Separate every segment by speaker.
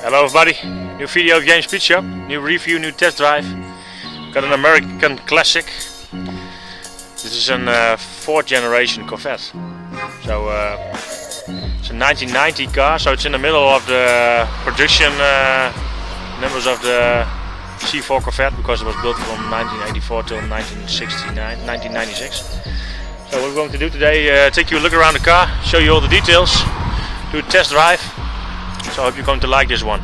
Speaker 1: Hello everybody, new video of JMSpeedshop, new review, new test drive. Got an American classic. This is a 4th generation Corvette. So it's a 1990 car, so it's in the middle of the production numbers of the C4 Corvette, because it was built from 1984 till 1996. So what we're going to do today, take you a look around the car, show you all the details, do a test drive. So I hope you're going to like this one.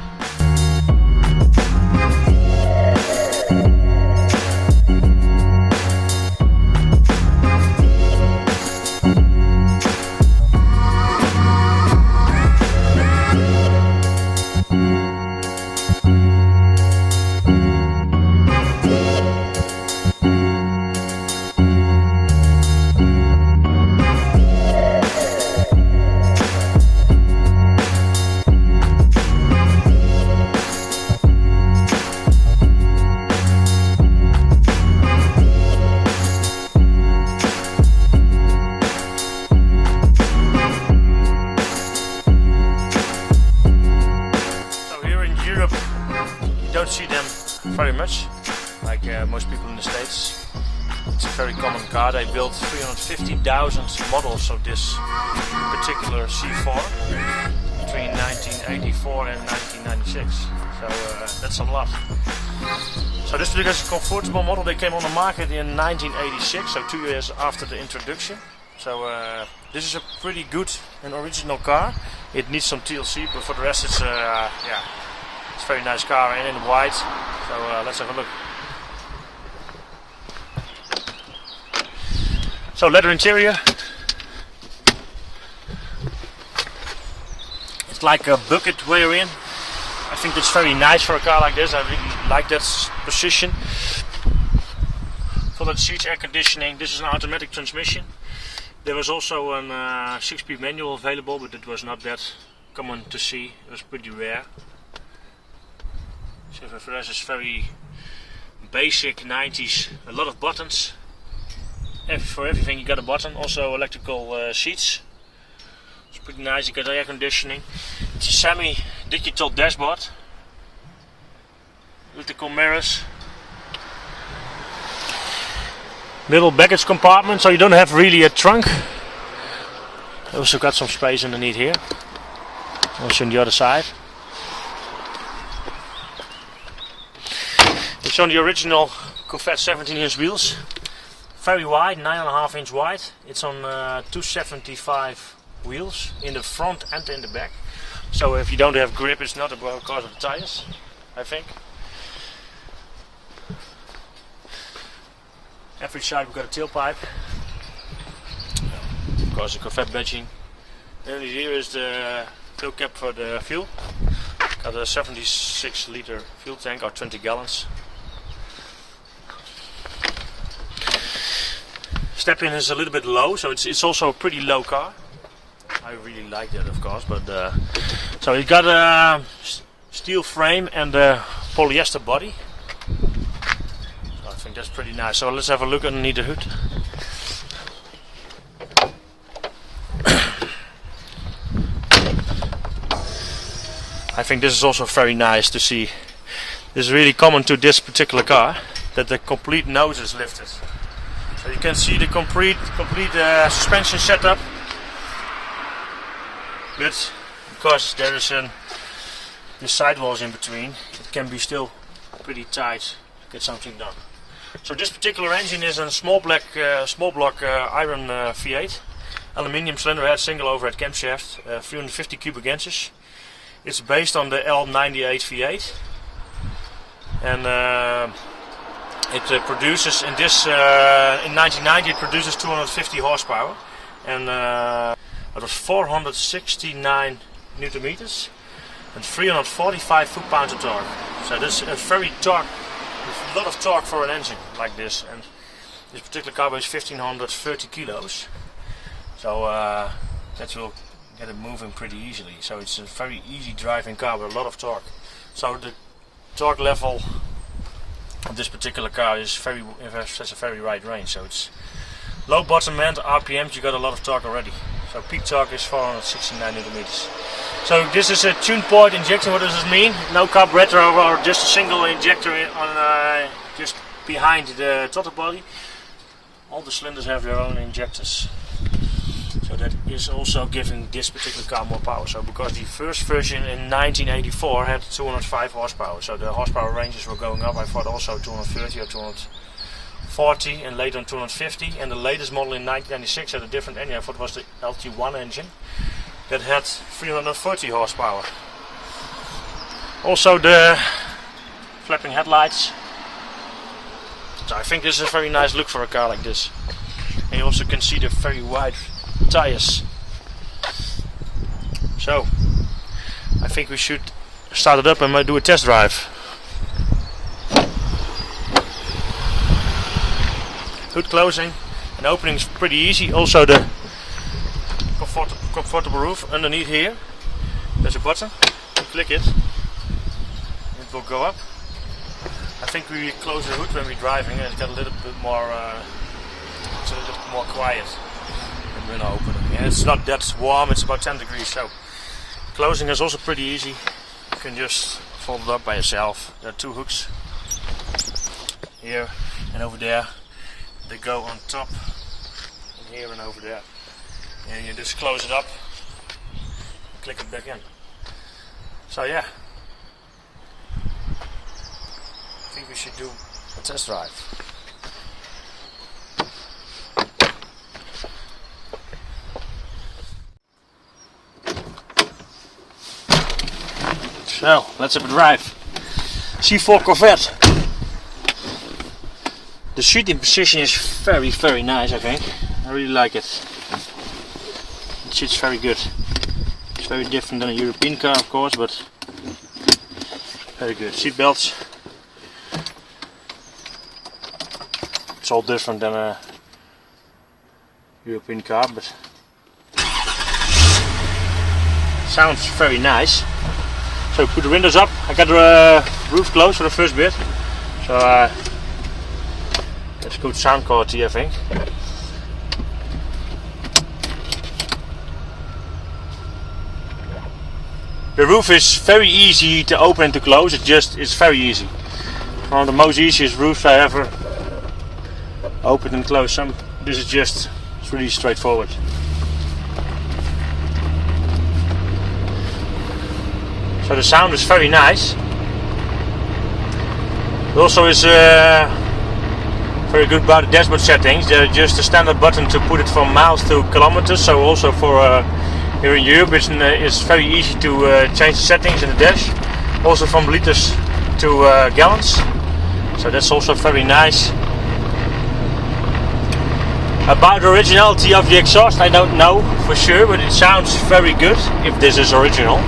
Speaker 1: Don't see them very much, like most people in the States. It's a very common car. They built 350,000 models of this particular C4 between 1984 and 1996. So that's a lot. So this is a convertible model. They came on the market in 1986, so 2 years after the introduction. So this is a pretty good and original car. It needs some TLC, but for the rest it's it's a very nice car and in white, so let's have a look. So leather interior. It's like a bucket where you're in. I think it's very nice for a car like this. I really like that position. For the seats, air conditioning. This is an automatic transmission. There was also a 6-speed manual available, but it was not that common to see. It was pretty rare. So for us it's very basic 90s, a lot of buttons. For everything you got a button, also electrical seats. It's pretty nice, you got air conditioning. It's a semi-digital dashboard. Electrical mirrors. Little baggage compartment, so you don't have really a trunk. Also got some space underneath here. Also on the other side. It's on the original Corvette 17-inch wheels, very wide, 9.5 inch wide. It's on 275 wheels in the front and in the back. So if you don't have grip, it's not because of the tires, I think. Every side we've got a tailpipe, because the Corvette badging. And here is the fill cap for the fuel. Got a 76 liter fuel tank, or 20 gallons. Step in is a little bit low, so it's also a pretty low car. I really like that, of course, but so it got a steel frame and a polyester body. So I think that's pretty nice. So let's have a look underneath the hood. I think this is also very nice to see. This is really common to this particular car, that the complete nose is lifted. So you can see the complete suspension setup, but because there is the sidewalls in between, it can be still pretty tight to get something done. So this particular engine is a small block iron V8, aluminium cylinder head, single overhead camshaft, 350 cubic inches. It's based on the L98 V8, and it produces in 1990 it produces 250 horsepower, and it was 469 Newton meters and 345 foot-pounds of torque. So this is a very a lot of torque for an engine like this, and this particular car weighs 1530 kilos. So that will get it moving pretty easily. So it's a very easy driving car with a lot of torque. So the torque level of this particular car is has a very wide range. So it's low bottom end RPMs. You got a lot of torque already. So peak torque is 469 Nm. So this is a tune point injection. What does this mean? No carburetor or just a single injector on just behind the throttle body. All the cylinders have their own injectors. So that is also giving this particular car more power. So because the first version in 1984 had 205 horsepower, so the horsepower ranges were going up. I thought also 230 or 240 and later on 250, and the latest model in 1996 had a different engine. I thought it was the LT1 engine that had 340 horsepower. Also the flapping headlights. So I think this is a very nice look for a car like this. And you also can see the very wide tires. So I think we should start it up and do a test drive. Hood closing and opening is pretty easy. Also the comfortable roof underneath here. There's a button. You click it, it will go up. I think we close the hood when we're driving, and it's got a little bit more. It's a little bit more quiet when I open it. And it's not that warm. It's about 10 degrees. So closing is also pretty easy. You can just fold it up by yourself. There are two hooks here and over there. They go on top, and here and over there. And you just close it up, and click it back in. So yeah, I think we should do a test drive. So let's have a drive. C4 Corvette. The seating position is very nice, I think. I really like it. It sits very good. It's very different than a European car, of course, but very good. Seat belts. It's all different than a European car, but sounds very nice. So put the windows up. I got the roof closed for the first bit. So that's good sound quality, I think. The roof is very easy to open and to close. It's very easy. One of the most easiest roofs I ever opened and closed. This is it's really straightforward. So the sound is very nice. It also is very good about the dashboard settings. They're just a standard button to put it from miles to kilometers. So also for here in Europe it's very easy to change the settings in the dash. Also from liters to gallons. So that's also very nice. About the originality of the exhaust, I don't know for sure, but it sounds very good if this is original.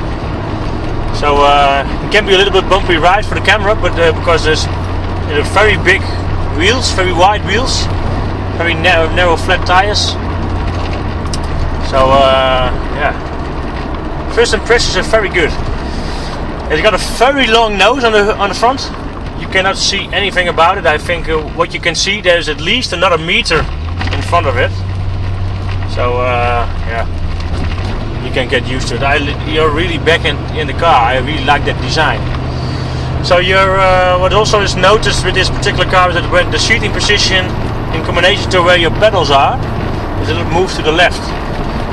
Speaker 1: So it can be a little bit bumpy ride for the camera, but because there's very big wheels, very wide wheels, very narrow flat tires. So yeah, first impressions are very good. It's got a very long nose on the front. You cannot see anything about it. I think what you can see, there's at least another meter in front of it. So yeah, you can get used to it. You're really back in the car. I really like that design. So what also is noticed with this particular car is that when the seating position in combination to where your pedals are is a little move to the left,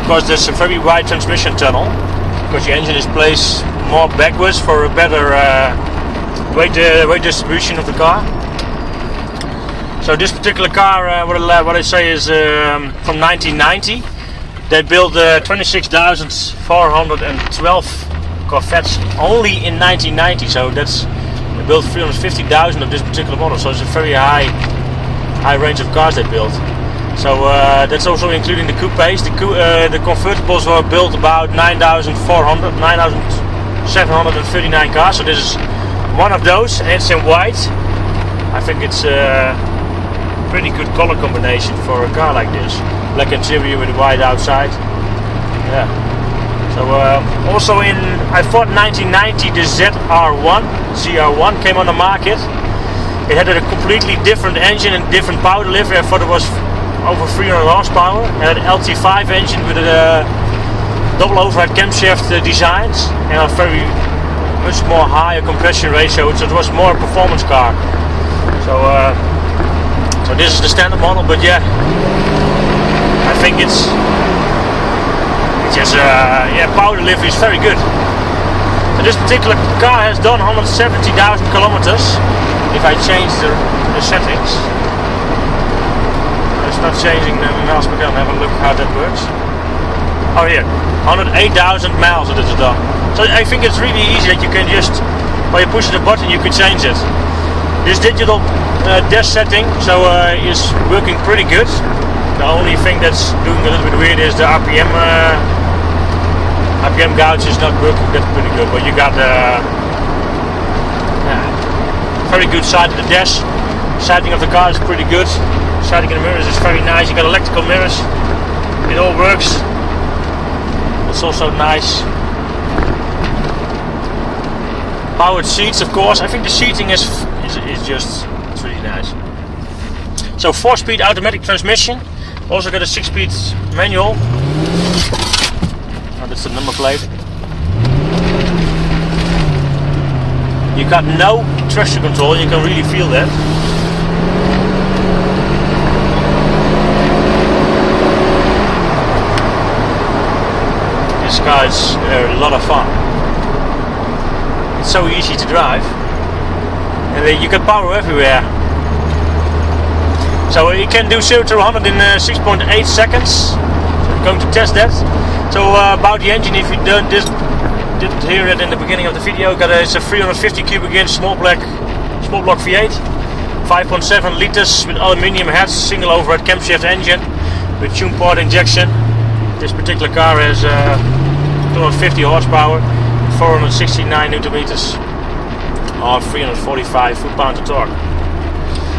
Speaker 1: because there's a very wide transmission tunnel, because the engine is placed more backwards for a better weight distribution of the car. So this particular car, what I say is from 1990. They built 26,412 Corvettes only in 1990. So they built 350,000 of this particular model. So it's a very high range of cars they built. So that's also including the coupes. The convertibles were built about 9,739 cars. So this is one of those, and it's in white. I think it's pretty good color combination for a car like this. Black interior with white outside. Yeah. So also I thought 1990 the ZR1 came on the market. It had a completely different engine and different power delivery. I thought it was over 300 horsepower, and an LT5 engine with a double overhead camshaft designs, and a very much more higher compression ratio, so it was more a performance car. So this is the standard model, but yeah, I think it's just power delivery is very good. So this particular car has done 170,000 kilometers. If I change the settings, it's not changing the miles per gallon. Have a look how that works. Oh, here, 108,000 miles it is done. So I think it's really easy that you can just, by pushing the button, you can change it. This digital dash setting is working pretty good. The only thing that's doing a little bit weird is the RPM gauge is not working that pretty good, but you got very good side of the dash. Siding of the car is pretty good. Siding of the mirrors is very nice. You got electrical mirrors. It all works. It's also nice. Powered seats, of course. I think the seating is just, it's really nice. So 4-speed automatic transmission. Also got a 6-speed manual. Oh, that's the number plate. You got no traction control. You can really feel that. This car is a lot of fun. It's so easy to drive, and you get power everywhere. So it can do 0 to 100 in 6.8 seconds. So I'm going to test that. So about the engine, if you didn't hear it in the beginning of the video, it's a 350 cubic inch small block V8, 5.7 liters with aluminium heads, single overhead camshaft engine with tune port injection. This particular car has 250 horsepower, 469 Newton meters, or 345 foot-pounds of torque.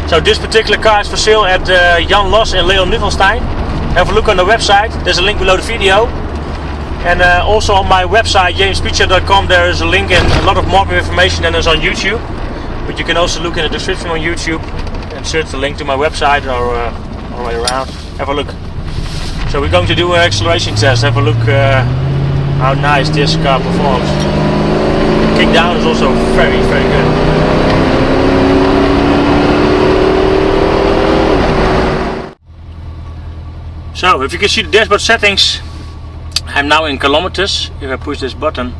Speaker 1: So this particular car is for sale at Los Leon Nuvelstijn. Have a look on the website. There's a link below the video. And also on my website JMSpeedshop.com there is a link and a lot of more information than is on YouTube. But you can also look in the description on YouTube and search the link to my website or all the way around. Have a look. So we're going to do an acceleration test. Have a look how nice this car performs. Kick down is also very, very good. So if you can see the dashboard settings, I'm now in kilometers. If I push this button,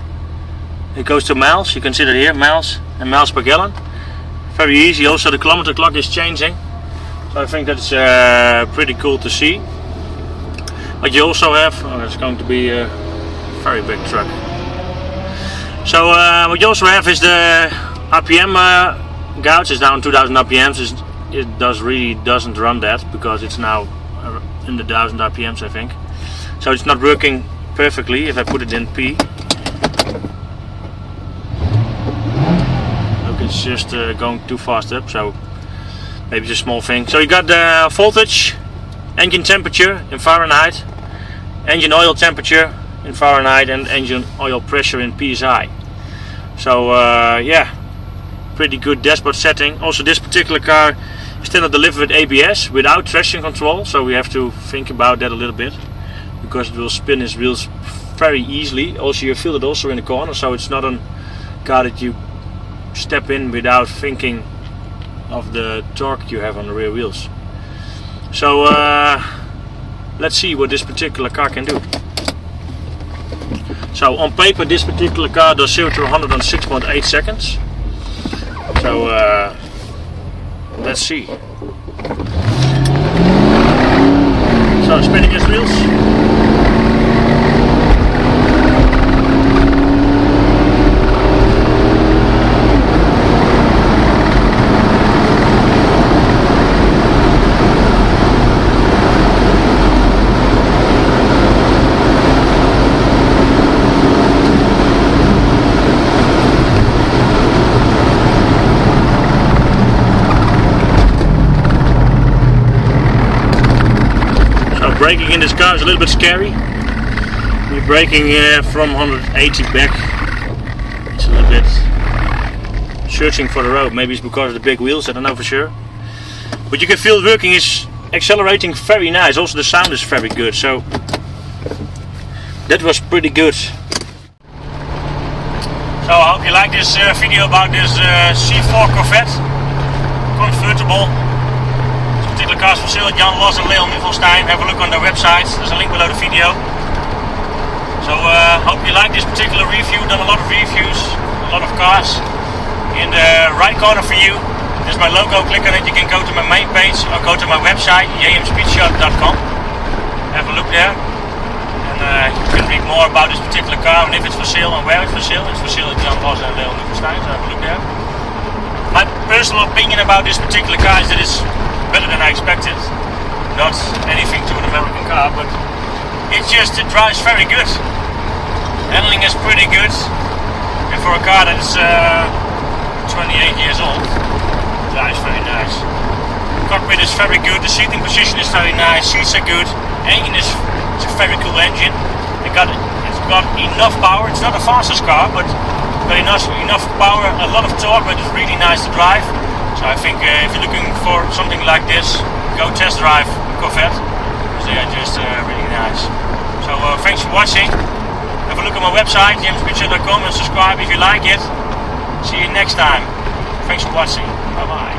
Speaker 1: it goes to miles. You can see that here, miles and miles per gallon. Very easy. Also the kilometer clock is changing. So I think that's pretty cool to see. But you also have, it's going to be a very big truck. So what you also have is the RPM gauge is down 2000 RPMs. It doesn't run that because it's now in the 1000 RPMs, I think. So it's not working perfectly. If I put it in P, look, it's just going too fast up. So maybe it's a small thing. So you got the voltage, engine temperature in Fahrenheit, engine oil temperature in Fahrenheit, and engine oil pressure in PSI. So yeah, pretty good dashboard setting. Also this particular car is still delivered with ABS without traction control, so we have to think about that a little bit because it will spin his wheels very easily. Also you feel it also in the corner, so it's not a car that you step in without thinking of the torque you have on the rear wheels. So let's see what this particular car can do. So on paper this particular car does 0 to 100 in 6.8 seconds. So let's see. So spinning his wheels. Braking in this car is a little bit scary. You're braking from 180 back. It's a little bit searching for the road. Maybe it's because of the big wheels, I don't know for sure. But you can feel it working is accelerating very nice. Also the sound is very good, so that was pretty good. So I hope you like this video about this C4 Corvette convertible. This particular car is for sale at Los Leon Nuvelstijn. Have a look on their website, there's a link below the video. So hope you like this particular review. Done a lot of reviews, a lot of cars. In the right corner for you, there's my logo. Click on it, you can go to my main page or go to my website JMSpeedshop.com. Have a look there. And you can read more about this particular car and if it's for sale and where it's for sale. It's for sale at Los Leon Nuvelstijn, so have a look there. My personal opinion about this particular car is that it's better than I expected. Not anything to an American car, but it drives very good. Handling is pretty good. And for a car that's 28 years old, it drives very nice. The cockpit is very good, the seating position is very nice, seats are good, engine is it's a very cool engine. It's got enough power. It's not the fastest car, but got enough power, a lot of torque, but it's really nice to drive. So I think if you're looking for something like this, go test drive Corvette, because they are just really nice. So thanks for watching. Have a look at my website, JMSpeedshop.com, and subscribe if you like it. See you next time. Thanks for watching. Bye bye.